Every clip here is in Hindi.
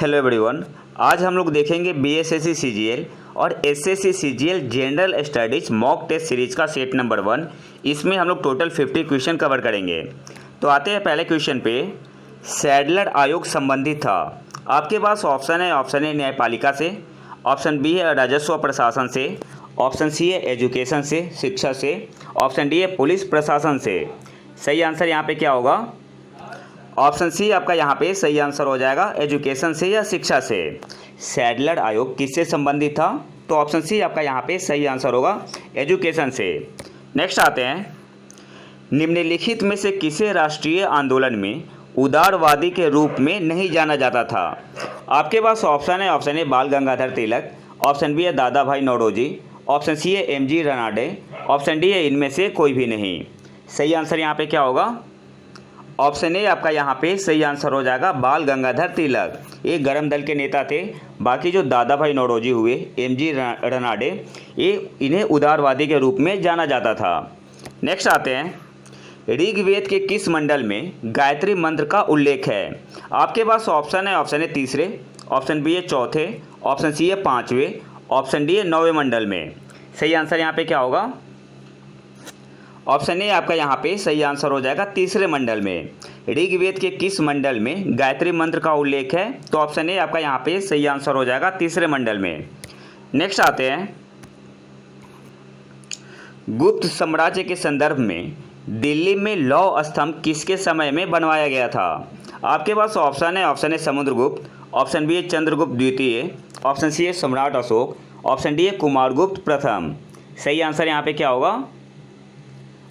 Hello everyone. आज हम लोग देखेंगे बीएसएससी सीजीएल और SSC CGL general studies mock test series का सेट नंबर 1। इसमें हम लोग टोटल 50 क्वेश्चन कवर करेंगे। तो आते हैं पहले क्वेश्चन पे। सैडलर आयोग संबंधित था। आपके पास ऑप्शन है, ऑप्शन ए न्यायपालिका से, ऑप्शन बी है राजस्व प्रशासन से, ऑप्शन सी है एजुकेशन से, शिक्षा से, ऑप्शन डी है पुलिस प्रशासन से। सही आंसर यहाँ पे क्या होगा? ऑप्शन सी आपका यहाँ पे सही आंसर हो जाएगा, एजुकेशन से या शिक्षा से। सैडलर आयोग किससे संबंधित था? तो ऑप्शन सी आपका यहाँ पे सही आंसर होगा, एजुकेशन से। नेक्स्ट आते हैं, निम्नलिखित में से किसे राष्ट्रीय आंदोलन में उदारवादी के रूप में नहीं जाना जाता था? आपके पास ऑप्शन है, ऑप्शन ए बाल गंगाधर तिलक, ऑप्शन बी है दादा भाई नौरोजी, ऑप्शन सी है M G Ranade, option D है इनमें से कोई भी नहीं। सही आंसर यहाँ पे क्या होगा? ऑप्शन ए आपका यहाँ पे सही आंसर हो जाएगा, बाल गंगाधर तिलक। ये गरम दल के नेता थे। बाकी जो दादा भाई नौरोजी हुए, एम जी रनाडे, ये इन्हें उदारवादी के रूप में जाना जाता था। नेक्स्ट आते हैं, ऋग्वेद के किस मंडल में गायत्री मंत्र का उल्लेख है? आपके पास ऑप्शन है, ऑप्शन ए तीसरे, ऑप्शन बी है चौथे, ऑप्शन सी है पाँचवें, ऑप्शन डी है 9वें मंडल में। सही आंसर यहाँ पे क्या होगा? ऑप्शन ए आपका यहाँ पे सही आंसर हो जाएगा, तीसरे मंडल में। ऋग्वेद के किस मंडल में गायत्री मंत्र का उल्लेख है? तो ऑप्शन ए आपका यहाँ पे सही आंसर हो जाएगा, तीसरे मंडल में। नेक्स्ट आते हैं, गुप्त साम्राज्य के संदर्भ में दिल्ली में लौह स्तंभ किसके समय में बनवाया गया था? आपके पास ऑप्शन है, option A Samudragupta, option B है चंद्रगुप्त द्वितीय, ऑप्शन सी है सम्राट अशोक, ऑप्शन डी है कुमारगुप्त प्रथम। सही आंसर यहाँ पे क्या होगा?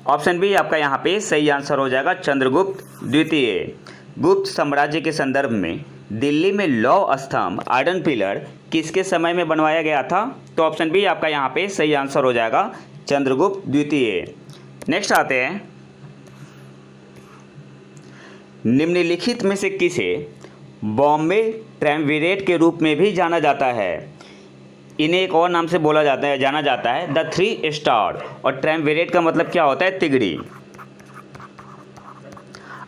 ऑप्शन बी आपका यहाँ पे सही आंसर हो जाएगा, चंद्रगुप्त द्वितीय। गुप्त साम्राज्य के संदर्भ में दिल्ली में लौह स्तंभ आयरन पिलर किसके समय में बनवाया गया था? तो ऑप्शन बी आपका यहाँ पे सही आंसर हो जाएगा, चंद्रगुप्त द्वितीय। नेक्स्ट आते हैं, निम्नलिखित में से किसे बॉम्बे ट्रायम्विरेट के रूप में भी जाना जाता है? इन्हें एक और नाम से जाना जाता है, द 3 स्टार। और ट्रायम्विरेट का मतलब क्या होता है? तिगड़ी।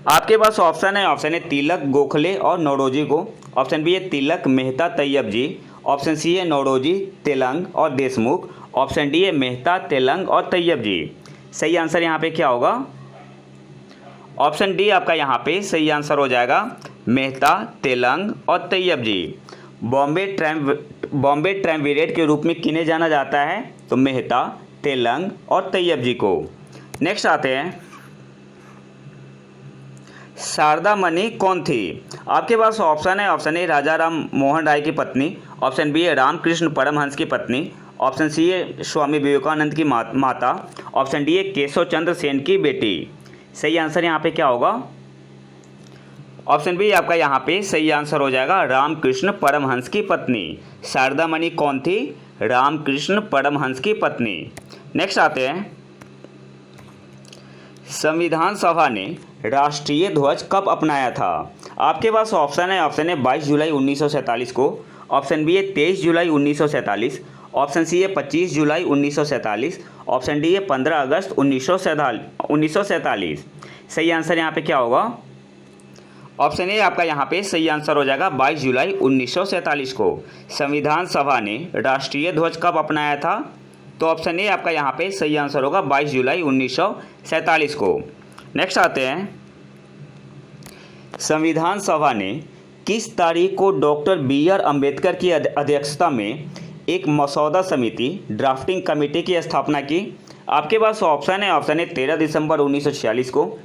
आपके पास ऑप्शन है, ऑप्शन ए तिलक, गोखले और नौरोजी को, ऑप्शन बी है तिलक, मेहता, तैयब जी, ऑप्शन सी है नौरोजी, तेलंग और देशमुख, ऑप्शन डी है मेहता, तेलंग और तैयब जी। सही आंसर यहाँ पे क्या होगा? ऑप्शन डी आपका यहाँ पे सही आंसर हो जाएगा, मेहता, तेलंग और तैयब जी। बॉम्बे ट्रायम्विरेट के रूप में किन्हें जाना जाता है? तो मेहता, तेलंग और तैयब जी को। नेक्स्ट आते हैं, शारदा मणि कौन थी? आपके पास ऑप्शन है, ऑप्शन ए राजा राम मोहन राय की पत्नी, ऑप्शन बी है रामकृष्ण परमहंस की पत्नी, ऑप्शन सी है स्वामी विवेकानंद की माता, ऑप्शन डी है केशव चंद्र सेन की बेटी। सही आंसर यहाँ पे क्या होगा? ऑप्शन बी आपका यहाँ पे सही आंसर हो जाएगा, रामकृष्ण परमहंस की पत्नी। शारदा मणि कौन थी? रामकृष्ण परमहंस की पत्नी। नेक्स्ट आते हैं, संविधान सभा ने राष्ट्रीय ध्वज कब अपनाया था? आपके पास ऑप्शन है, ऑप्शन ए 22 जुलाई 1947 को, ऑप्शन बी है 23 जुलाई 1947, ऑप्शन सी है 25 जुलाई 1947, ऑप्शन डी है 15 अगस्त 1947। सही आंसर यहाँ पे क्या होगा? ऑप्शन ए आपका यहाँ पे सही आंसर हो जाएगा, 22 जुलाई 1947 को संविधान सभा ने राष्ट्रीय ध्वज कब अपनाया था? तो ऑप्शन ए आपका यहाँ पे सही आंसर होगा, 22 जुलाई 1947 को। नेक्स्ट आते हैं, संविधान सभा ने किस तारीख को डॉक्टर बी आर अम्बेडकर की अध्यक्षता में एक मसौदा समिति ड्राफ्टिंग कमेटी की स्थापना की? आपके पास ऑप्शन है, ऑप्शन ए 13 दिसंबर 1946 को,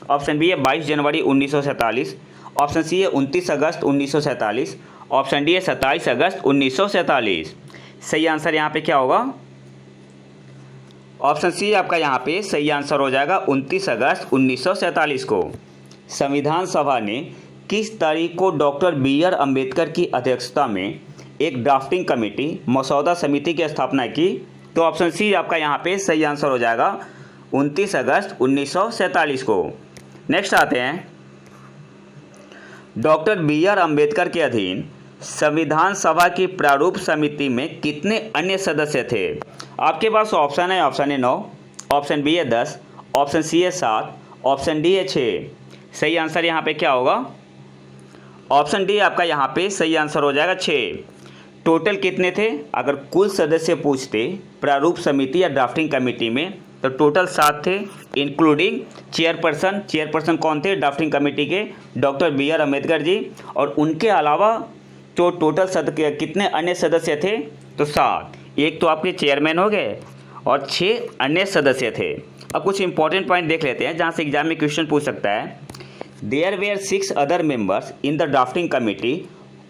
ऑप्शन बी है 22 जनवरी 1947, ऑप्शन सी है 29 अगस्त 1947, ऑप्शन डी है 27 अगस्त 1947। सही आंसर यहाँ पे क्या होगा? ऑप्शन सी आपका यहाँ पे सही आंसर हो जाएगा, 29 अगस्त 1947 को संविधान सभा ने किस तारीख को डॉक्टर बी आर अम्बेडकर की अध्यक्षता में एक ड्राफ्टिंग कमेटी मसौदा समिति की स्थापना की? तो ऑप्शन सी आपका यहाँ पे सही आंसर हो जाएगा, 29 अगस्त 1947 को। नेक्स्ट आते हैं, डॉक्टर बी आर अम्बेडकर के अधीन संविधान सभा की प्रारूप समिति में कितने अन्य सदस्य थे? आपके पास ऑप्शन है, ऑप्शन ए 9, ऑप्शन बी है 10, ऑप्शन सी है 7, ऑप्शन डी है 6। सही आंसर यहाँ पे क्या होगा? ऑप्शन डी आपका यहाँ पे सही आंसर हो जाएगा 6। टोटल कितने थे? अगर कुल सदस्य पूछते प्रारूप समिति या ड्राफ्टिंग कमेटी में तो टोटल 7 थे, इंक्लूडिंग चेयरपर्सन। चेयरपर्सन कौन थे ड्राफ्टिंग कमेटी के? Doctor B.R. अम्बेडकर जी। और उनके अलावा जो टोटल कितने अन्य सदस्य थे? तो 7। एक तो आपके चेयरमैन हो गए और 6 अन्य सदस्य थे। अब कुछ इंपॉर्टेंट पॉइंट देख लेते हैं जहाँ से एग्जाम में क्वेश्चन पूछ सकता है। There were 6 other members in the drafting committee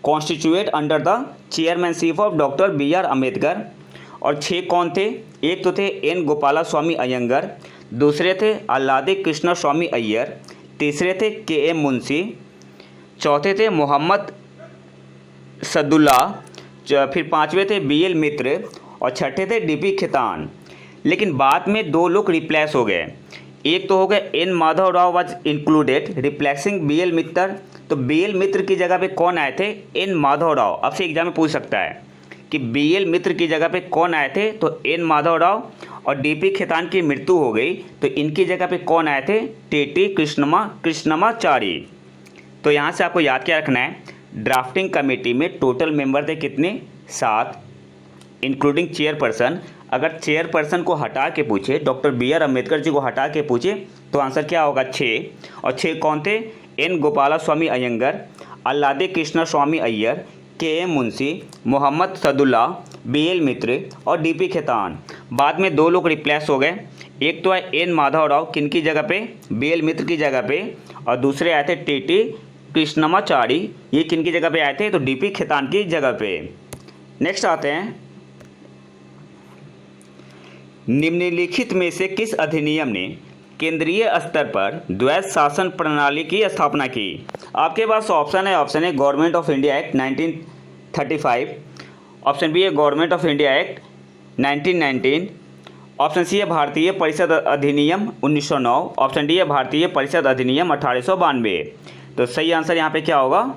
constituted under the chairmanship of doctor B.R. Ambedkar. और 6 कौन थे? एक तो थे N. गोपाला स्वामी अयंगर, दूसरे थे आल्लादी कृष्ण स्वामी अय्यर, तीसरे थे K.M. मुंशी, चौथे थे मोहम्मद सदुल्ला, फिर 5वें थे B.L. मित्र और छठे थे D.P. खेतान। लेकिन बाद में 2 लोग रिप्लेस हो गए। एक तो हो गए N. Madhav Rao was included replacing B.L. मित्र। तो B.L. मित्र की जगह पे कौन आए थे? N. माधव राव। अब से एग्जाम में पूछ सकता है कि B.L. मित्र की जगह पे कौन आए थे? तो N. माधव राव। और D.P. खेतान की मृत्यु हो गई तो इनकी जगह पे कौन आए थे? T.T. कृष्णमाचारी। तो यहाँ से आपको याद क्या रखना है, ड्राफ्टिंग कमेटी में टोटल मेंबर थे कितने? 7, इंक्लूडिंग चेयरपर्सन। अगर चेयरपर्सन को हटा के पूछे, डॉक्टर B.R. अम्बेडकर जी को हटा के पूछे तो आंसर क्या होगा? 6। और 6 कौन थे? N. गोपाला स्वामी अयंगर, आल्लादी कृष्ण स्वामी अय्यर, K.M. मुंशी, मोहम्मद सदुल्ला, B.L. मित्र और D.P. खेतान। बाद में 2 लोग रिप्लेस हो गए। एक तो है N. माधव राव, किन की जगह पे? B.L. मित्र की जगह पे। और दूसरे आए थे T.T. कृष्णमाचारी, ये किन की जगह पे आए थे? तो D.P. खेतान की जगह पे। नेक्स्ट आते हैं, निम्नलिखित में से किस अधिनियम ने केंद्रीय स्तर पर द्वैध शासन प्रणाली की स्थापना की? आपके पास ऑप्शन है government of India act 1935, option B है government of India act 1919, option C है भारतीय परिषद अधिनियम 1909, ऑप्शन डी है भारतीय परिषद अधिनियम 1892। तो सही आंसर यहाँ पे क्या होगा?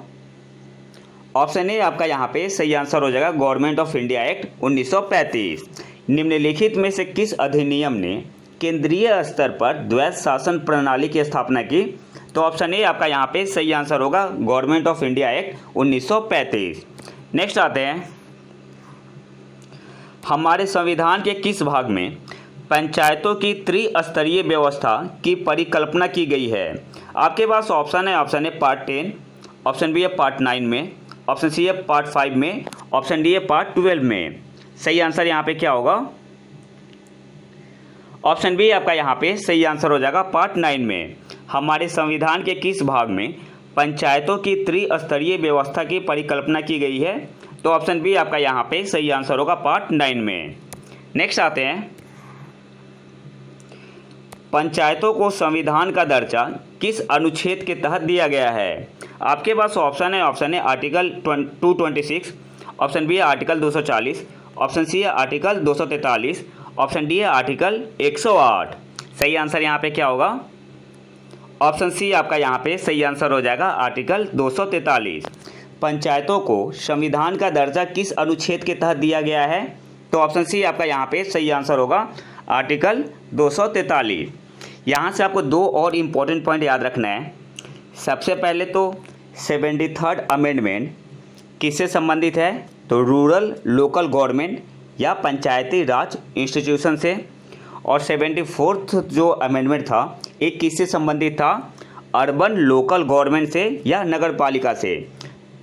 ऑप्शन ए आपका यहाँ पे सही आंसर हो जाएगा गवर्नमेंट ऑफ इंडिया एक्ट 1935। निम्नलिखित में से किस अधिनियम ने केंद्रीय स्तर पर द्वैध शासन प्रणाली की स्थापना की? तो ऑप्शन ए आपका यहाँ पे सही आंसर होगा government of India act 1935। Next आते हैं, हमारे संविधान के किस भाग में पंचायतों की त्रिस्तरीय व्यवस्था की परिकल्पना की गई है? आपके पास ऑप्शन है पार्ट 10, ऑप्शन बी है पार्ट 9 में, ऑप्शन सी है पार्ट 5 में, ऑप्शन डी है पार्ट 12 में। सही आंसर यहाँ पे क्या होगा? ऑप्शन बी आपका यहाँ पे सही आंसर हो जाएगा पार्ट 9 में। हमारे संविधान के किस भाग में पंचायतों की त्रिस्तरीय व्यवस्था की परिकल्पना की गई है? तो ऑप्शन बी आपका यहाँ पे सही आंसर होगा पार्ट 9 में। नेक्स्ट आते हैं, पंचायतों को संविधान का दर्जा किस अनुच्छेद के तहत दिया गया है? आपके पास ऑप्शन है आर्टिकल 226, ऑप्शन बी है आर्टिकल 240, ऑप्शन सी है आर्टिकल 243, ऑप्शन डी है आर्टिकल 108। सही आंसर यहाँ पे क्या होगा? ऑप्शन सी आपका यहाँ पे सही आंसर हो जाएगा आर्टिकल 243। पंचायतों को संविधान का दर्जा किस अनुच्छेद के तहत दिया गया है? तो ऑप्शन सी आपका यहाँ पे सही आंसर होगा आर्टिकल 243। यहाँ से आपको 2 और इम्पोर्टेंट पॉइंट याद रखना है। सबसे पहले तो 73rd अमेंडमेंट किससे संबंधित है? तो रूरल लोकल गवर्नमेंट या पंचायती राज इंस्टीट्यूशन से। और 74th जो अमेंडमेंट था एक किससे संबंधित था? अर्बन लोकल गवर्नमेंट से या नगर पालिका से।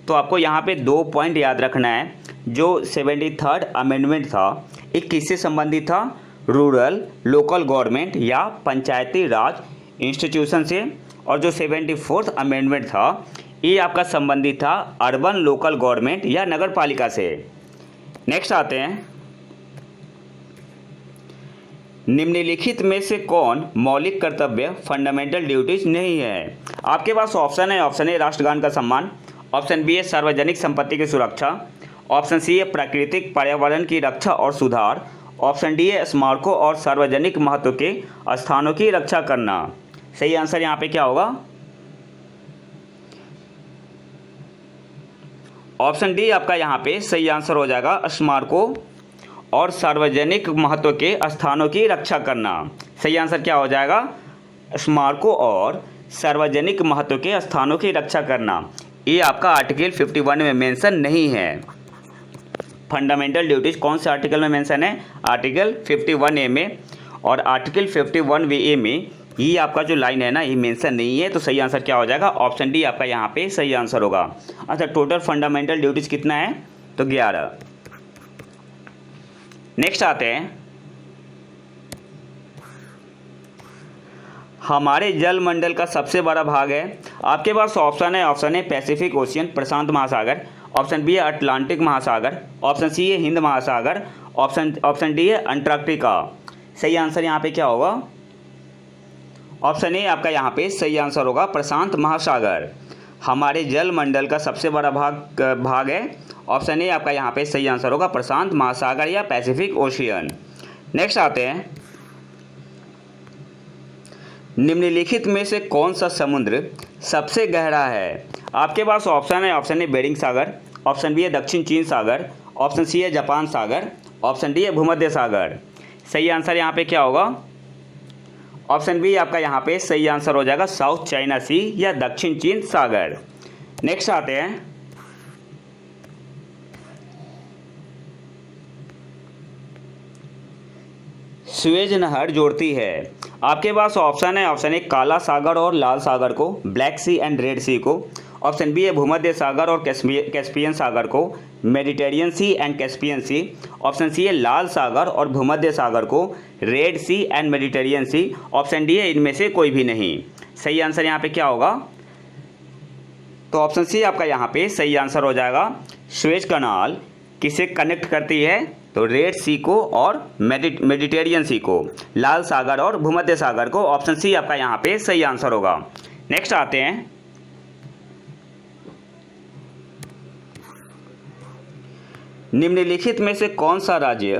तो आपको यहाँ पे 2 पॉइंट याद रखना है। जो 73rd अमेंडमेंट था एक किससे संबंधित था? रूरल लोकल गवर्नमेंट या पंचायती राज इंस्टीट्यूशन से। और जो 74th अमेंडमेंट था ये आपका संबंधित था अर्बन लोकल गवर्नमेंट या नगर पालिका से। नेक्स्ट आते हैं, निम्नलिखित में से कौन मौलिक कर्तव्य फंडामेंटल ड्यूटीज नहीं है? आपके पास ऑप्शन है राष्ट्रगान का सम्मान, ऑप्शन बी है सार्वजनिक संपत्ति की सुरक्षा, ऑप्शन सी है प्राकृतिक पर्यावरण की रक्षा और सुधार, ऑप्शन डी है स्मारकों और सार्वजनिक महत्व के स्थानों की रक्षा करना। सही आंसर यहाँ पे क्या होगा? ऑप्शन डी आपका यहाँ पे सही आंसर हो जाएगा स्मारकों और सार्वजनिक महत्व के स्थानों की रक्षा करना। सही आंसर क्या हो जाएगा? स्मारकों और सार्वजनिक महत्व के स्थानों की रक्षा करना। ये आपका आर्टिकल 51 में मेंशन नहीं है। फंडामेंटल ड्यूटीज कौन से आर्टिकल में मेंशन है? आर्टिकल 51A में। और आर्टिकल 51A में ये आपका जो लाइन है ना, ये मेंशन नहीं है। तो सही आंसर क्या हो जाएगा? ऑप्शन डी आपका यहाँ पे सही आंसर होगा। अच्छा, टोटल फंडामेंटल ड्यूटीज कितना है? तो 11। नेक्स्ट आते हैं, हमारे जलमंडल का सबसे बड़ा भाग है। आपके पास ऑप्शन है पैसिफिक ओशियन, प्रशांत महासागर। ऑप्शन बी है अटलांटिक महासागर। ऑप्शन सी है हिंद महासागर। ऑप्शन डी है अंटार्कटिका। सही आंसर यहाँ पे क्या होगा? ऑप्शन ए आपका यहाँ पे सही आंसर होगा, प्रशांत महासागर। हमारे जलमंडल का सबसे बड़ा भाग है। ऑप्शन ए आपका यहाँ पे सही आंसर होगा, प्रशांत महासागर या पैसिफिक ओशियन। नेक्स्ट आते हैं, निम्नलिखित में से कौन सा समुद्र सबसे गहरा है? आपके पास ऑप्शन है बेरिंग सागर। ऑप्शन बी है दक्षिण चीन सागर। ऑप्शन सी है जापान सागर। ऑप्शन डी है भूमध्य सागर। सही आंसर यहाँ पे क्या होगा? ऑप्शन बी आपका यहाँ पे सही आंसर हो जाएगा, साउथ चाइना सी या दक्षिण चीन सागर। नेक्स्ट आते हैं, सुएज नहर जोड़ती है। आपके पास ऑप्शन है काला सागर और लाल सागर को, black sea and red sea को। ऑप्शन बी है भूमध्य सागर और कैस्पियन सागर को, Mediterranean sea and Caspian sea. Option C है लाल सागर और भूमध्य सागर को, red sea and Mediterranean sea. Option D है इनमें से कोई भी नहीं। सही आंसर यहाँ पे क्या होगा? तो ऑप्शन सी आपका यहाँ पे सही आंसर हो जाएगा। सुएज कनाल किसे कनेक्ट करती है? तो रेड सी को और मेडिटेरियन सी को, लाल सागर और भूमध्य सागर को। ऑप्शन सी आपका यहाँ पे सही आंसर होगा। नेक्स्ट आते हैं, निम्नलिखित में से कौन सा राज्य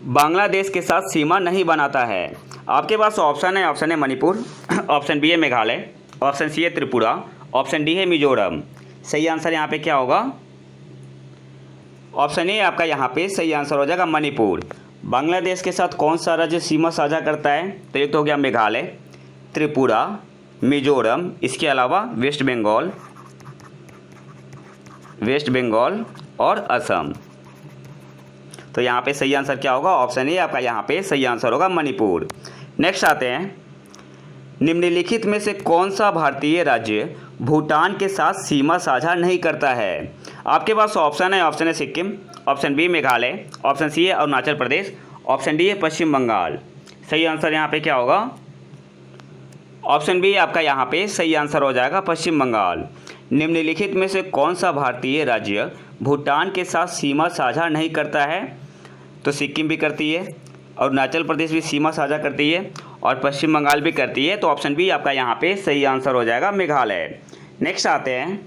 बांग्लादेश के साथ सीमा नहीं बनाता है? आपके पास ऑप्शन है मणिपुर। ऑप्शन बी है मेघालय। ऑप्शन सी है त्रिपुरा। ऑप्शन डी है मिजोरम। सही आंसर यहाँ पे क्या होगा? ऑप्शन ए आपका यहाँ पे सही आंसर हो जाएगा, मणिपुर। बांग्लादेश के साथ कौन सा राज्य सीमा साझा करता है? तो एक तो हो गया मेघालय, त्रिपुरा, मिजोरम, इसके अलावा वेस्ट बंगाल और असम। तो यहाँ पे सही आंसर क्या होगा? ऑप्शन ए आपका यहाँ पे सही आंसर होगा, मणिपुर। नेक्स्ट आते हैं, निम्नलिखित में से कौन सा भारतीय राज्य भूटान के साथ सीमा साझा नहीं करता है? आपके पास ऑप्शन है Sikkim. Option B Meghalaya. Option C है अरुणाचल प्रदेश। ऑप्शन डी है पश्चिम बंगाल। सही आंसर यहाँ पे क्या होगा? ऑप्शन बी आपका यहाँ पे सही आंसर हो जाएगा, पश्चिम बंगाल। निम्नलिखित में से कौन सा भारतीय राज्य भूटान के साथ सीमा साझा नहीं करता है? तो सिक्किम भी करती है, अरुणाचल प्रदेश भी सीमा साझा करती है और पश्चिम बंगाल भी करती है। तो ऑप्शन बी आपका यहाँ पे सही आंसर हो जाएगा, मेघालय। नेक्स्ट आते हैं,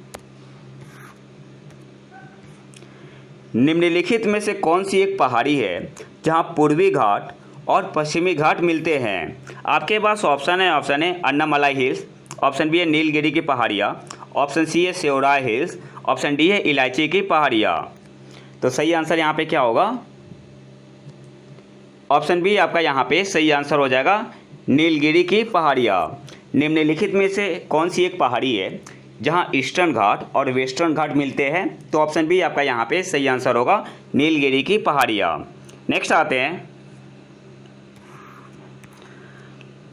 निम्नलिखित में से कौन सी एक पहाड़ी है जहाँ पूर्वी घाट और पश्चिमी घाट मिलते हैं? आपके पास ऑप्शन है अन्नामलाई हिल्स। ऑप्शन बी है नीलगिरी की पहाड़ियाँ। ऑप्शन सी है सेओराय हिल्स। ऑप्शन डी है इलायची की पहाड़ियाँ। तो सही आंसर यहाँ पे क्या होगा? ऑप्शन बी आपका यहाँ पे सही आंसर हो जाएगा, नीलगिरी की पहाड़ियाँ। निम्नलिखित में से कौन सी एक पहाड़ी है जहाँ ईस्टर्न घाट और वेस्टर्न घाट मिलते हैं? तो ऑप्शन बी आपका यहाँ पे सही आंसर होगा, नीलगिरी की पहाड़ियाँ। नेक्स्ट आते हैं,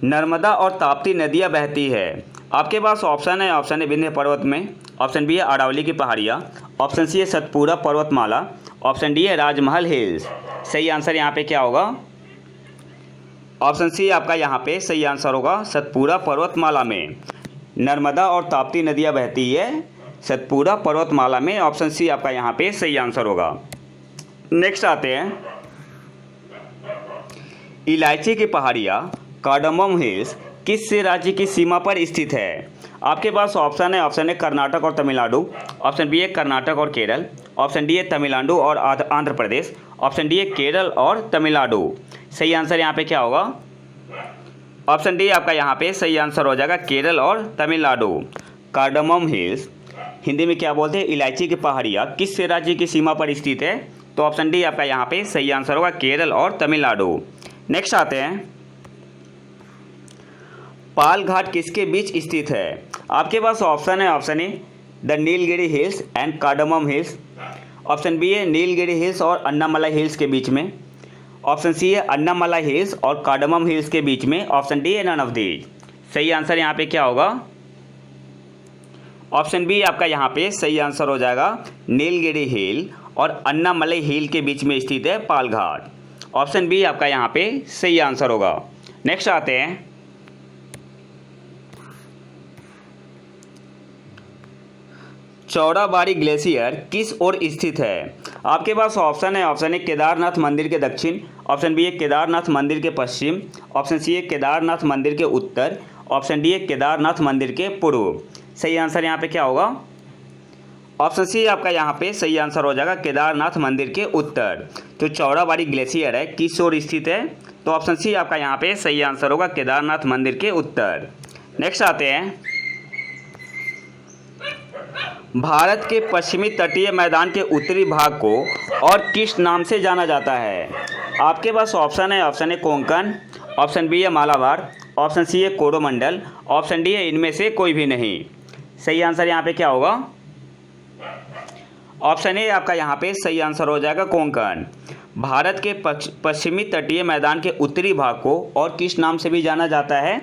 नर्मदा और ताप्ती नदियाँ बहती है। आपके पास ऑप्शन है विंध्य पर्वत में। ऑप्शन बी है अरावली की पहाड़ियाँ। ऑप्शन सी है सतपुरा पर्वतमाला। ऑप्शन डी है राजमहल हिल्स। सही आंसर यहाँ पे क्या होगा? ऑप्शन सी आपका यहाँ पे सही आंसर होगा, सतपुरा पर्वतमाला में। नर्मदा और ताप्ती नदियाँ बहती है सतपुरा पर्वतमाला में। ऑप्शन सी आपका यहाँ पे सही आंसर होगा। नेक्स्ट आते हैं, इलायची की पहाड़ियाँ कार्डामम हिल्स किस राज्य की सीमा पर स्थित है? आपके पास ऑप्शन है कर्नाटक और तमिलनाडु। ऑप्शन बी है कर्नाटक और केरल। ऑप्शन डी है तमिलनाडु और आंध्र प्रदेश। ऑप्शन डी है केरल और तमिलनाडु। सही आंसर यहाँ पे क्या होगा? ऑप्शन डी आपका यहाँ पे सही आंसर हो जाएगा, केरल और तमिलनाडु। कार्डामम हिल्स हिंदी में क्या बोलते हैं? इलायची की पहाड़ियाँ किस राज्य की सीमा पर स्थित है? तो ऑप्शन डी आपका यहाँ पे सही आंसर होगा, केरल और तमिलनाडु। नेक्स्ट आते हैं, पाल घाट किसके बीच स्थित है? आपके पास ऑप्शन है the Nilgiri hills and cardamom hills. Option B है नीलगिरी हिल्स और अन्नामलाई हिल्स के बीच में। ऑप्शन सी है अन्नामलाई हिल्स और कार्डमम हिल्स के बीच में। ऑप्शन डी है नन ऑफ दीज। सही आंसर यहाँ पे क्या होगा? ऑप्शन बी आपका यहाँ पे सही आंसर हो जाएगा। नीलगिरी हिल और अन्नामलाई हिल के बीच में स्थित है पालघाट। ऑप्शन बी आपका यहाँ पे सही आंसर होगा। नेक्स्ट आते हैं, चौड़ाबाड़ी ग्लेशियर किस ओर स्थित है? आपके पास ऑप्शन है। ऑप्शन ए केदारनाथ मंदिर के दक्षिण। ऑप्शन बी है केदारनाथ मंदिर के पश्चिम। ऑप्शन सी है केदारनाथ मंदिर के उत्तर। ऑप्शन डी है केदारनाथ मंदिर के पूर्व। सही आंसर यहाँ पे क्या होगा? ऑप्शन सी आपका यहाँ पे सही आंसर हो जाएगा, केदारनाथ मंदिर के उत्तर। तो चौड़ाबाड़ी ग्लेशियर है किस ओर स्थित है? तो ऑप्शन सी आपका यहाँ पे सही आंसर होगा, केदारनाथ मंदिर के उत्तर। नेक्स्ट आते हैं, भारत के पश्चिमी तटीय मैदान के उत्तरी भाग को और किस नाम से जाना जाता है? आपके पास ऑप्शन है। Option A Konkan. Option B है मालाबार। ऑप्शन सी है कोरोमंडल। ऑप्शन डी है इनमें से कोई भी नहीं। सही आंसर यहाँ पे क्या होगा? ऑप्शन ए आपका यहाँ पे सही आंसर हो जाएगा, कोंकण। भारत के पश्चिमी तटीय मैदान के उत्तरी भाग को और किस नाम से भी जाना जाता है?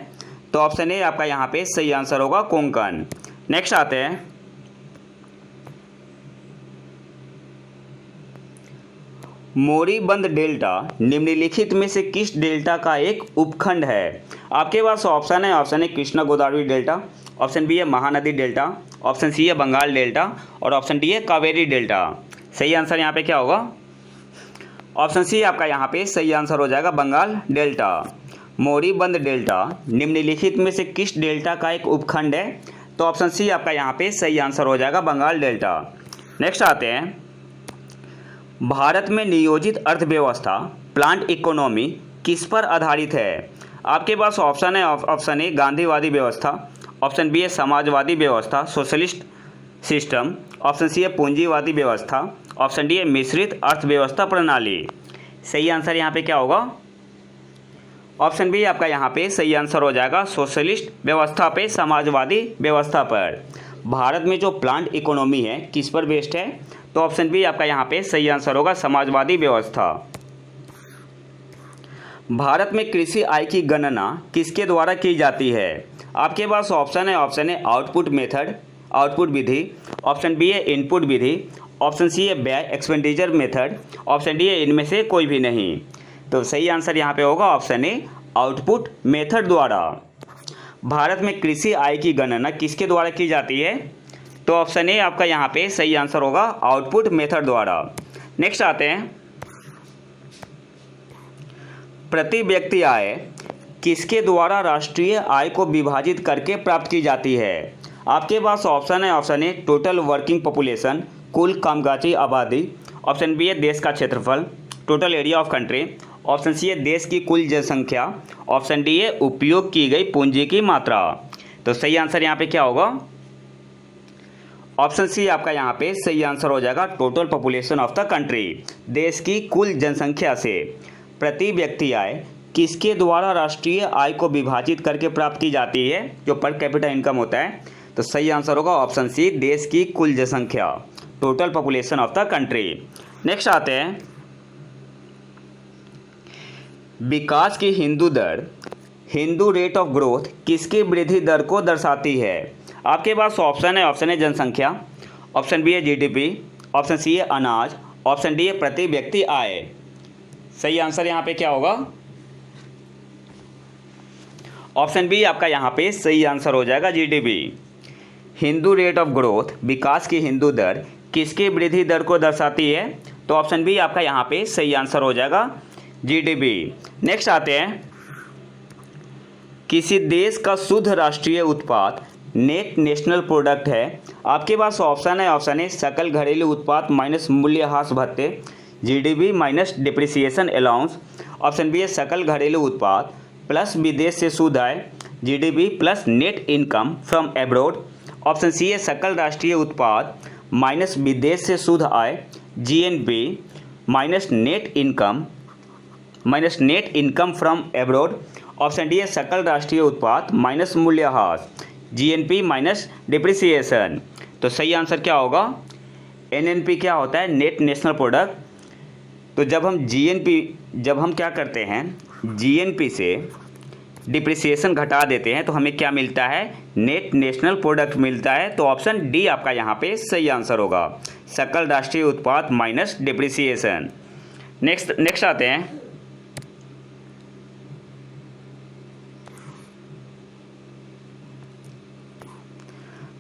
तो ऑप्शन ए आपका यहाँ पे सही आंसर होगा, कोंकण। नेक्स्ट आते हैं, मोरीबंद डेल्टा निम्नलिखित में से किस डेल्टा का एक उपखंड है? आपके पास ऑप्शन है। Option A Krishna Godavari delta. Option B है महानदी डेल्टा। ऑप्शन सी है बंगाल डेल्टा और ऑप्शन डी है कावेरी डेल्टा। सही आंसर यहाँ पे क्या होगा? ऑप्शन सी आपका यहाँ पे सही आंसर हो जाएगा, बंगाल डेल्टा। मोरीबंद डेल्टा निम्नलिखित में से किस डेल्टा का एक उपखंड है? तो ऑप्शन सी आपका यहाँ पे सही आंसर हो जाएगा, बंगाल डेल्टा। नेक्स्ट आते हैं, भारत में नियोजित अर्थव्यवस्था प्लांट इकोनॉमी किस पर आधारित है? आपके पास ऑप्शन है। ऑप्शन ए गांधीवादी व्यवस्था। ऑप्शन बी है समाजवादी व्यवस्था, सोशलिस्ट सिस्टम। ऑप्शन सी है पूंजीवादी व्यवस्था। ऑप्शन डी है मिश्रित अर्थव्यवस्था प्रणाली। सही आंसर यहाँ पे क्या होगा? ऑप्शन बी आपका यहाँ पे सही आंसर हो जाएगा, सोशलिस्ट व्यवस्था पे, समाजवादी व्यवस्था पर। भारत में जो प्लांट इकोनॉमी है किस पर बेस्ड है? तो ऑप्शन बी आपका यहाँ पे सही आंसर होगा, समाजवादी व्यवस्था। भारत में कृषि आय की गणना किसके द्वारा की जाती है? आपके पास ऑप्शन है। Option A output method, output विधि। ऑप्शन बी है इनपुट विधि। ऑप्शन सी है व्यय एक्सपेंडिचर मेथड। ऑप्शन डी है इनमें से कोई भी नहीं। तो सही आंसर यहाँ पे होगा ऑप्शन ए आउटपुट मेथड द्वारा। भारत में कृषि आय की गणना किसके द्वारा की जाती है? तो ऑप्शन ए आपका यहाँ पे सही आंसर होगा, आउटपुट मेथड द्वारा। नेक्स्ट आते हैं, प्रति व्यक्ति आय किसके द्वारा राष्ट्रीय आय को विभाजित करके प्राप्त की जाती है? आपके पास ऑप्शन है। Option A total working population, कुल कामकाजी आबादी। ऑप्शन बी है देश का क्षेत्रफल, total area of country. Option C है देश की कुल जनसंख्या। ऑप्शन डी है उपयोग की गई पूंजी की मात्रा। तो सही आंसर यहाँ पे क्या होगा? ऑप्शन सी आपका यहाँ पे सही आंसर हो जाएगा, total population of the country. देश की कुल जनसंख्या से प्रति व्यक्ति आय किसके द्वारा राष्ट्रीय आय को विभाजित करके प्राप्त की जाती है, जो पर कैपिटा इनकम होता है? तो सही आंसर होगा ऑप्शन सी, देश की कुल जनसंख्या, total population of the country. Next आते हैं, विकास की हिंदू दर, हिंदू रेट ऑफ ग्रोथ किसकी वृद्धि दर को दर्शाती है? आपके पास ऑप्शन है। ऑप्शन ए जनसंख्या। ऑप्शन बी है जीडीपी। ऑप्शन सी है अनाज। ऑप्शन डी है प्रति व्यक्ति आय। सही आंसर यहाँ पे क्या होगा? ऑप्शन बी आपका यहाँ पे सही आंसर हो जाएगा, GDP. Hindu rate of growth, विकास की हिंदू दर किसकी वृद्धि दर को दर्शाती है? तो ऑप्शन बी आपका यहाँ पे सही आंसर हो जाएगा, जीडीपी। नेक्स्ट आते हैं, किसी देश का शुद्ध राष्ट्रीय उत्पाद नेट नेशनल प्रोडक्ट है? आपके पास ऑप्शन है। ऑप्शन ए सकल घरेलू उत्पाद माइनस मूल्यह्रास भत्ते, GDP minus depreciation allowance. Option B है सकल घरेलू उत्पाद प्लस विदेश से शुद्ध आय, GDP plus net income from abroad. Option C है सकल राष्ट्रीय उत्पाद माइनस विदेश से शुद्ध आय, GNP minus net income from abroad. Option D है सकल राष्ट्रीय उत्पाद माइनस मूल्यह्रास, जीएनपी माइनस डिप्रिसिएशन। तो सही आंसर क्या होगा, NNP क्या होता है, नेट नेशनल प्रोडक्ट। तो जब हम क्या करते हैं, GNP से डिप्रिसिएशन घटा देते हैं तो हमें क्या मिलता है, नेट नेशनल प्रोडक्ट मिलता है। तो ऑप्शन डी आपका यहाँ पे सही आंसर होगा, सकल राष्ट्रीय उत्पाद माइनस डिप्रिसिएशन। नेक्स्ट आते हैं,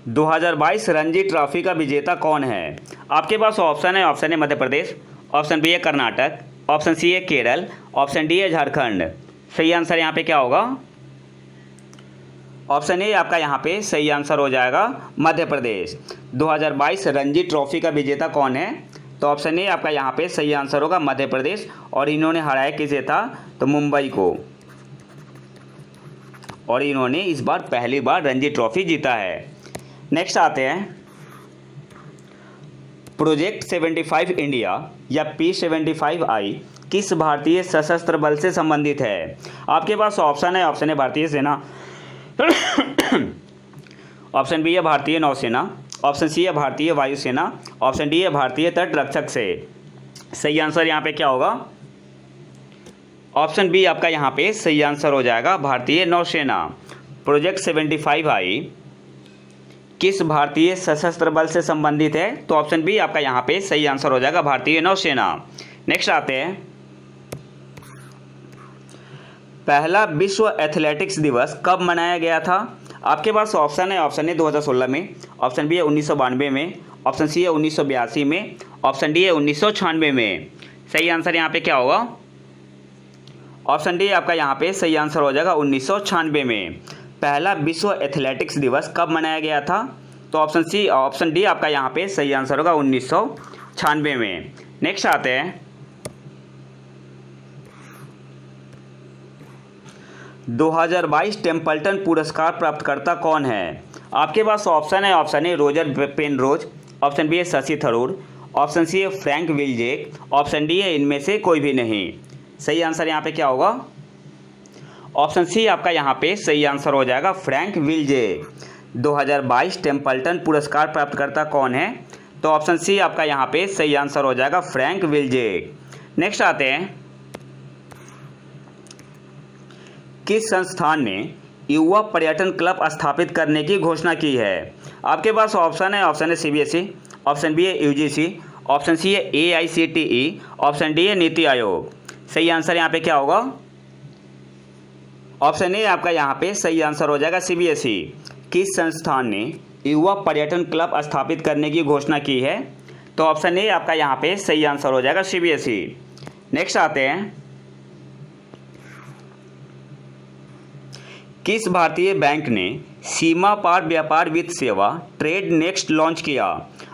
दो 2022 रणजी ट्रॉफी का विजेता कौन है। आपके पास ऑप्शन है मध्य प्रदेश, ऑप्शन बी है कर्नाटक, ऑप्शन सी है केरल, ऑप्शन डी है झारखंड। सही आंसर यहाँ पे क्या होगा, ऑप्शन ए आपका यहाँ पे सही आंसर हो जाएगा, मध्य प्रदेश। 2022 रणजी ट्रॉफी का विजेता कौन है, तो ऑप्शन ए आपका यहाँ पे सही आंसर होगा, मध्य प्रदेश। और इन्होंने हराया किसे था, तो मुंबई को, और इन्होंने इस बार पहली बार रणजी ट्रॉफी जीता है। नेक्स्ट आते हैं, प्रोजेक्ट 75 इंडिया या P75I किस भारतीय सशस्त्र बल से संबंधित है। आपके पास ऑप्शन है भारतीय सेना, ऑप्शन बी है भारतीय नौसेना, ऑप्शन सी है भारतीय वायुसेना, ऑप्शन डी है भारतीय तट रक्षक से। सही आंसर यहाँ पे क्या होगा, ऑप्शन बी आपका यहाँ पे सही आंसर हो जाएगा, भारतीय नौसेना। प्रोजेक्ट 75I किस भारतीय सशस्त्र बल से संबंधित है, तो ऑप्शन बी आपका यहाँ पे सही आंसर हो जाएगा, भारतीय नौसेना। नेक्स्ट आते हैं, पहला विश्व एथलेटिक्स दिवस कब मनाया गया था। आपके पास ऑप्शन है 2016 में, ऑप्शन बी है 1992 में, ऑप्शन सी है 1982 में, ऑप्शन डी है 1996 में। सही आंसर यहाँ पे क्या होगा, ऑप्शन डी आपका यहाँ पे सही आंसर हो जाएगा, 1996 में। पहला विश्व एथलेटिक्स दिवस कब मनाया गया था, तो ऑप्शन डी आपका यहाँ पे सही आंसर होगा, 1996 में। नेक्स्ट आते हैं, 2022 टेम्पल्टन पुरस्कार प्राप्तकर्ता कौन है। आपके पास ऑप्शन है रोजर पेनरोज, ऑप्शन बी है शशि थरूर, ऑप्शन सी है फ्रैंक विल्जेक, ऑप्शन डी है इनमें से कोई भी नहीं। सही आंसर यहाँ पे क्या होगा, ऑप्शन सी आपका यहाँ पे सही आंसर हो जाएगा, फ्रैंक विल्जेक। 2022 टेम्पल्टन पुरस्कार प्राप्तकर्ता कौन है, तो ऑप्शन सी आपका यहाँ पे सही आंसर हो जाएगा, फ्रैंक विल्जेक। नेक्स्ट आते हैं, किस संस्थान ने युवा पर्यटन क्लब स्थापित करने की घोषणा की है। आपके पास ऑप्शन है CBSE, ऑप्शन बी है UGC, ऑप्शन सी है AICTE, ऑप्शन डी है नीति आयोग। सही आंसर यहाँ पे क्या होगा, ऑप्शन ए आपका यहाँ पे सही आंसर हो जाएगा, CBSE। किस संस्थान ने युवा पर्यटन क्लब स्थापित करने की घोषणा की है, तो ऑप्शन ए आपका यहाँ पे सही आंसर हो जाएगा, CBSE। नेक्स्ट आते हैं, किस भारतीय बैंक ने सीमा पार व्यापार वित्त सेवा ट्रेड नेक्स्ट लॉन्च किया।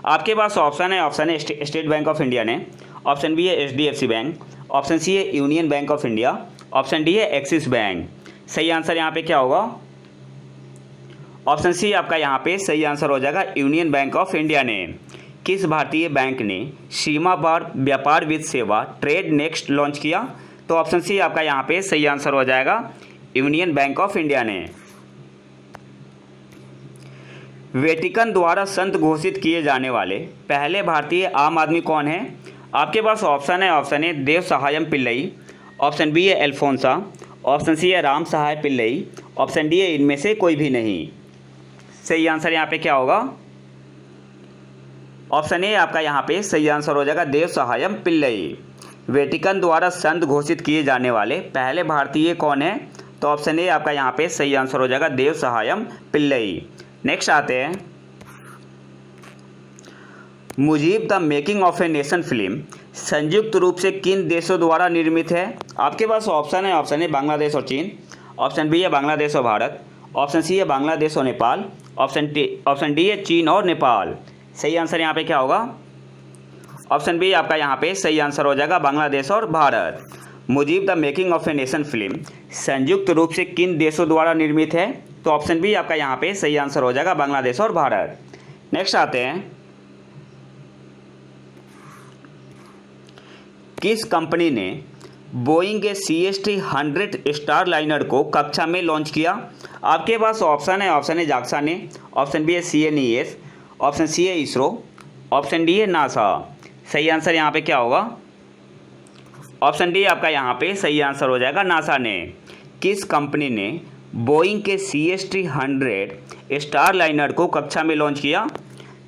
आपके पास ऑप्शन है स्टेट बैंक ऑफ इंडिया ने, ऑप्शन बी है HDFC बैंक, ऑप्शन सी है union bank of India, option D है एक्सिस बैंक। सही आंसर यहाँ पे क्या होगा, ऑप्शन सी आपका यहाँ पे सही आंसर हो जाएगा, यूनियन बैंक ऑफ इंडिया ने। किस भारतीय बैंक ने सीमा पार व्यापार वित्त सेवा ट्रेड नेक्स्ट लॉन्च किया, तो ऑप्शन सी आपका यहाँ पे सही आंसर हो जाएगा, यूनियन बैंक ऑफ इंडिया ने। वेटिकन द्वारा संत घोषित किए जाने वाले पहले भारतीय आम आदमी कौन है। आपके पास ऑप्शन है देव सहायम पिल्लई, ऑप्शन बी है एल्फोंसा, ऑप्शन सी है राम सहाय पिल्लई, ऑप्शन डी है इनमें से कोई भी नहीं। सही आंसर यहाँ पे क्या होगा, ऑप्शन ए आपका यहाँ पे सही आंसर हो जाएगा, देव सहायम पिल्लई। वेटिकन द्वारा संत घोषित किए जाने वाले पहले भारतीय कौन है, तो ऑप्शन ए आपका यहाँ पे सही आंसर हो जाएगा, देव सहायम पिल्लई। नेक्स्ट आते हैं, Mujib the making of a nation film संयुक्त रूप से किन देशों द्वारा निर्मित है। आपके पास ऑप्शन है बांग्लादेश और चीन, ऑप्शन बी है बांग्लादेश और भारत, ऑप्शन सी है बांग्लादेश और नेपाल, ऑप्शन डी है चीन और नेपाल। सही आंसर यहाँ पे क्या होगा, ऑप्शन बी आपका यहाँ पे सही आंसर हो जाएगा, बांग्लादेश और Bharat. Mujib the making of a nation film संयुक्त रूप से किन देशों द्वारा निर्मित है, तो ऑप्शन बी आपका यहाँ पे सही आंसर हो जाएगा, बांग्लादेश और भारत। नेक्स्ट आते हैं, किस कंपनी ने बोइंग के CST-100 स्टार लाइनर को कक्षा में लॉन्च किया। आपके पास ऑप्शन है जाक्सा ने, ऑप्शन बी है CNES, ऑप्शन सी है इसरो, ऑप्शन डी है नासा। सही आंसर यहाँ पे क्या होगा? ऑप्शन डी आपका यहाँ पे सही आंसर हो जाएगा, नासा ने। किस कंपनी ने बोइंग के CH-300 स्टार लाइनर को कक्षा में लॉन्च किया?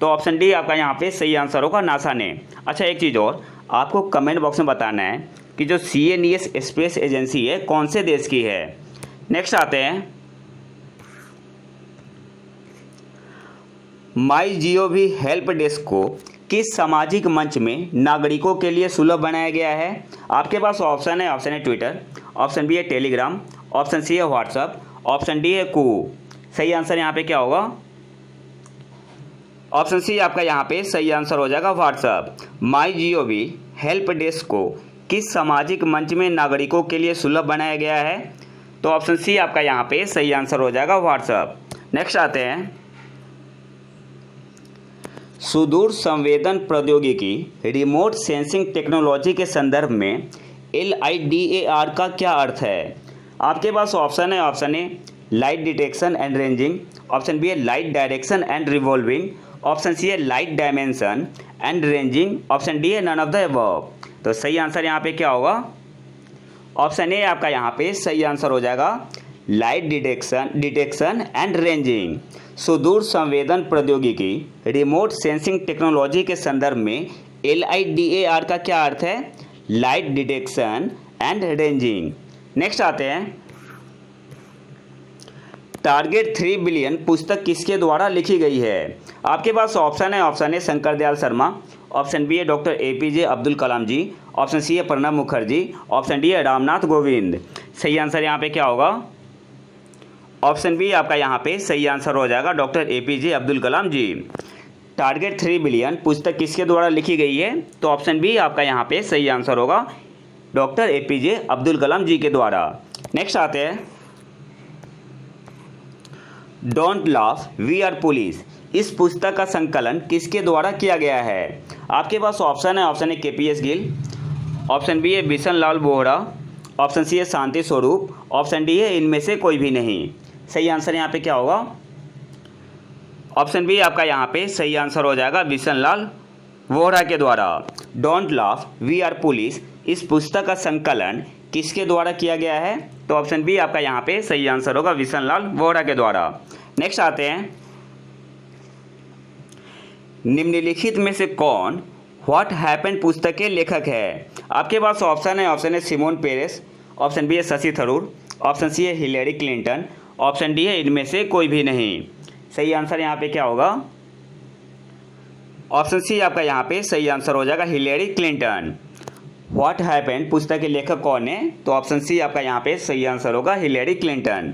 तो ऑप्शन डी आपका यहाँ पे सही आंसर होगा, नासा ने। अच्छा, एक चीज़ और आपको कमेंट बॉक्स में बताना है कि जो CNES स्पेस एजेंसी है कौन से देश की है। नेक्स्ट आते हैं, माई जीओवी हेल्प डेस्क को किस सामाजिक मंच में नागरिकों के लिए सुलभ बनाया गया है? आपके पास ऑप्शन है, option A Twitter, option B है टेलीग्राम, ऑप्शन सी है व्हाट्सअप, ऑप्शन डी है कूवू। सही आंसर यहाँ पे क्या होगा? ऑप्शन सी आपका यहाँ पे सही आंसर हो जाएगा, व्हाट्सअप। माई जीओवी हेल्प डेस्क को किस सामाजिक मंच में नागरिकों के लिए सुलभ बनाया गया है? तो ऑप्शन सी आपका यहाँ पे सही आंसर हो जाएगा, व्हाट्सअप। नेक्स्ट आते हैं, सुदूर संवेदन प्रौद्योगिकी रिमोट सेंसिंग टेक्नोलॉजी के संदर्भ में LIDAR का क्या अर्थ है? आपके पास ऑप्शन है, option A light detection and ranging, option B है light direction and revolving, option C है light dimension and ranging, option D है नन ऑफ द अबव। तो सही आंसर यहाँ पे क्या होगा? ऑप्शन ए आपका यहाँ पे सही आंसर हो जाएगा, लाइट डिटेक्शन एंड रेंजिंग। सुदूर संवेदन प्रौद्योगिकी रिमोट सेंसिंग टेक्नोलॉजी के संदर्भ में LIDAR का क्या अर्थ है? Light detection and ranging. Next आते हैं, टारगेट 3 बिलियन पुस्तक किसके द्वारा लिखी गई है? आपके पास ऑप्शन है, option A Shankar Dayal Sharma, option B है doctor APJ Abdul Kalam ji, option C है प्रणब मुखर्जी, ऑप्शन डी है रामनाथ कोविंद। सही आंसर यहाँ पे क्या होगा? ऑप्शन बी आपका यहाँ पे सही आंसर हो जाएगा, डॉक्टर APJ अब्दुल कलाम जी। टारगेट 3 बिलियन पुस्तक किसके द्वारा लिखी गई है? तो ऑप्शन बी आपका यहाँ पे सही आंसर होगा, डॉक्टर APJ अब्दुल कलाम जी के द्वारा। नेक्स्ट आते हैं, don't laugh we are police इस पुस्तक का संकलन किसके द्वारा किया गया है? आपके पास ऑप्शन है, option A KPS Gill, option B है बिशन लाल बोहरा, ऑप्शन सी है शांति स्वरूप, ऑप्शन डी है इनमें से कोई भी नहीं। सही आंसर यहाँ पे क्या होगा? ऑप्शन बी आपका यहाँ पे सही आंसर हो जाएगा, बिशन लाल वोहरा के द्वारा। Don't laugh we are police इस पुस्तक का संकलन किसके द्वारा किया गया है? तो ऑप्शन बी आपका यहाँ पे सही आंसर होगा, बिशन लाल वोहरा के द्वारा। नेक्स्ट आते हैं, निम्नलिखित में से कौन व्हाट हैपेंड पुस्तक के लेखक है? आपके पास ऑप्शन है, option A Simon Peres, option B है शशि थरूर, ऑप्शन सी है हिलेरी क्लिंटन, ऑप्शन डी है इनमें से कोई भी नहीं। सही आंसर यहाँ पे क्या होगा? ऑप्शन सी आपका यहाँ पे सही आंसर हो जाएगा, हिलेरी क्लिंटन। व्हाट हैपेंड पुस्तक के लेखक कौन है? तो ऑप्शन सी आपका यहाँ पे सही आंसर होगा, हिलेरी क्लिंटन।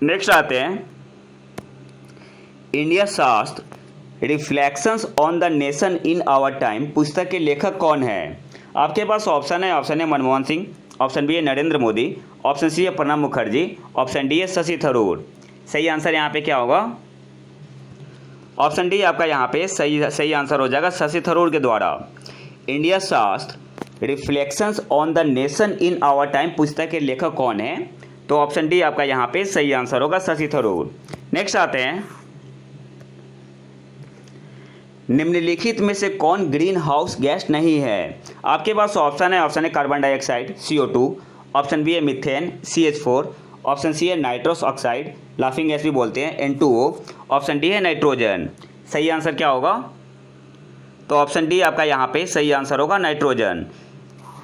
नेक्स्ट आते हैं, India Shastra reflections on the nation in our time पुस्तक के लेखक कौन है? आपके पास ऑप्शन है, option A Manmohan Singh, option B है नरेंद्र मोदी, ऑप्शन सी है प्रणब मुखर्जी, ऑप्शन डी है शशि थरूर। सही आंसर यहाँ पे क्या होगा? ऑप्शन डी आपका यहाँ पे सही आंसर हो जाएगा, शशि थरूर के द्वारा। India Shastra reflections on the nation in our time पुस्तक के लेखक कौन है? तो ऑप्शन डी आपका यहाँ पे सही आंसर होगा, शशि थरूर। नेक्स्ट आते हैं, निम्नलिखित में से कौन ग्रीन हाउस गैस नहीं है? आपके पास ऑप्शन है, option A carbon dioxide CO2, option B है मीथेन CH4, ऑप्शन सी है नाइट्रस ऑक्साइड लाफिंग गैस भी बोलते हैं N2O, ऑप्शन डी है नाइट्रोजन। सही आंसर क्या होगा? तो ऑप्शन डी आपका यहाँ पे सही आंसर होगा, nitrogen.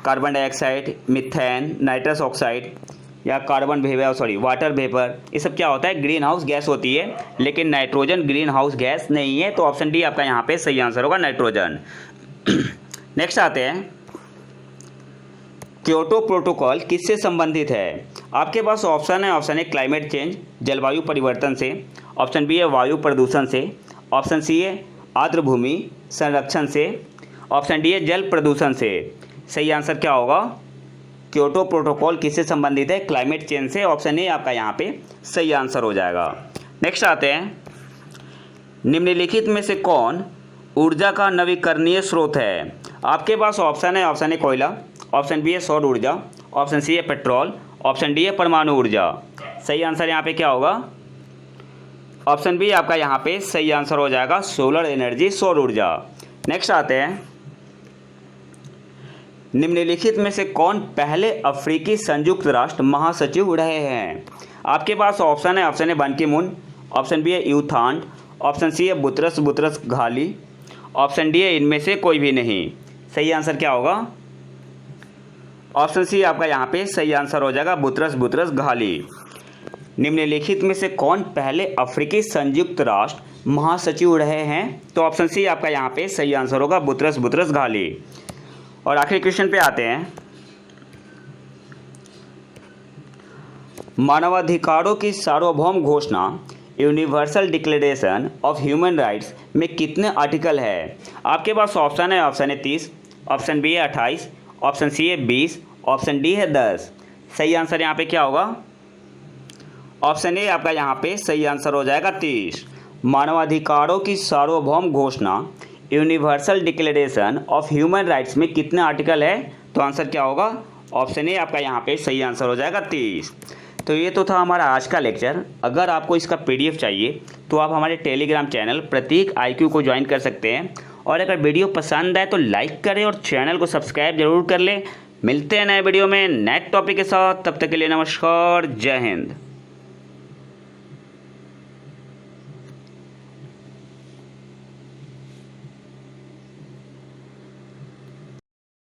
Carbon dioxide, methane, nitrous oxide या carbon vapour, sorry water vapour, ये सब क्या होता है? ग्रीन हाउस गैस होती है, लेकिन नाइट्रोजन ग्रीन हाउस गैस नहीं है। तो ऑप्शन डी आपका यहाँ पे सही आंसर होगा, नाइट्रोजन। नेक्स्ट आते हैं, क्योटो प्रोटोकॉल किससे संबंधित है? आपके पास ऑप्शन है, ऑप्शन ए क्लाइमेट चेंज जलवायु परिवर्तन से, ऑप्शन बी है वायु प्रदूषण से, ऑप्शन सी है आर्द्र भूमि संरक्षण से, ऑप्शन डी है जल प्रदूषण से। सही आंसर क्या होगा? क्योटो प्रोटोकॉल किससे संबंधित है? क्लाइमेट चेंज से। ऑप्शन ए आपका यहाँ पे सही आंसर हो जाएगा। नेक्स्ट आते हैं, निम्नलिखित में से कौन ऊर्जा का नवीकरणीय स्रोत है? आपके पास ऑप्शन है, ऑप्शन ए कोयला, ऑप्शन बी है सौर ऊर्जा, ऑप्शन सी है पेट्रोल, ऑप्शन डी है परमाणु ऊर्जा। सही आंसर यहाँ पे क्या होगा? ऑप्शन बी आपका यहाँ पे सही आंसर हो जाएगा, सोलर एनर्जी, सौर ऊर्जा। नेक्स्ट आते हैं, निम्नलिखित में से कौन पहले अफ्रीकी संयुक्त राष्ट्र महासचिव रहे हैं? आपके पास ऑप्शन है, ऑप्शन ए बान की मून, ऑप्शन बी है यू थांट, ऑप्शन सी है Boutros Boutros Ghali, option D है इनमें से कोई भी नहीं। सही आंसर क्या होगा? ऑप्शन सी आपका यहाँ पे सही आंसर हो जाएगा, बुतरस बुतरस घाली। निम्नलिखित में से कौन पहले अफ्रीकी संयुक्त राष्ट्र महासचिव रहे हैं? तो ऑप्शन सी आपका यहाँ पे सही आंसर होगा, बुतरस बुतरस घाली। और आखिरी क्वेश्चन पे आते हैं, मानवाधिकारों की सार्वभौम घोषणा universal declaration of human rights में कितने आर्टिकल है? आपके पास ऑप्शन है, ऑप्शन है 30, ऑप्शन बी है 28, ऑप्शन सी है 20, ऑप्शन डी है 10। सही आंसर यहाँ पे क्या होगा? ऑप्शन ए आपका यहाँ पे सही आंसर हो जाएगा 30। मानवाधिकारों की सार्वभौम घोषणा universal declaration of human rights में कितने आर्टिकल है? तो आंसर क्या होगा? ऑप्शन ए आपका यहाँ पे सही आंसर हो जाएगा 30। तो ये तो था हमारा आज का लेक्चर। अगर आपको इसका पीडीएफ चाहिए तो आप हमारे टेलीग्राम चैनल प्रतीक IQ को ज्वाइन कर सकते हैं। और अगर वीडियो पसंद आए तो लाइक करें और चैनल को सब्सक्राइब जरूर कर लें। मिलते हैं नए वीडियो में नए टॉपिक के साथ, तब तक के लिए नमस्कार, जय हिंद।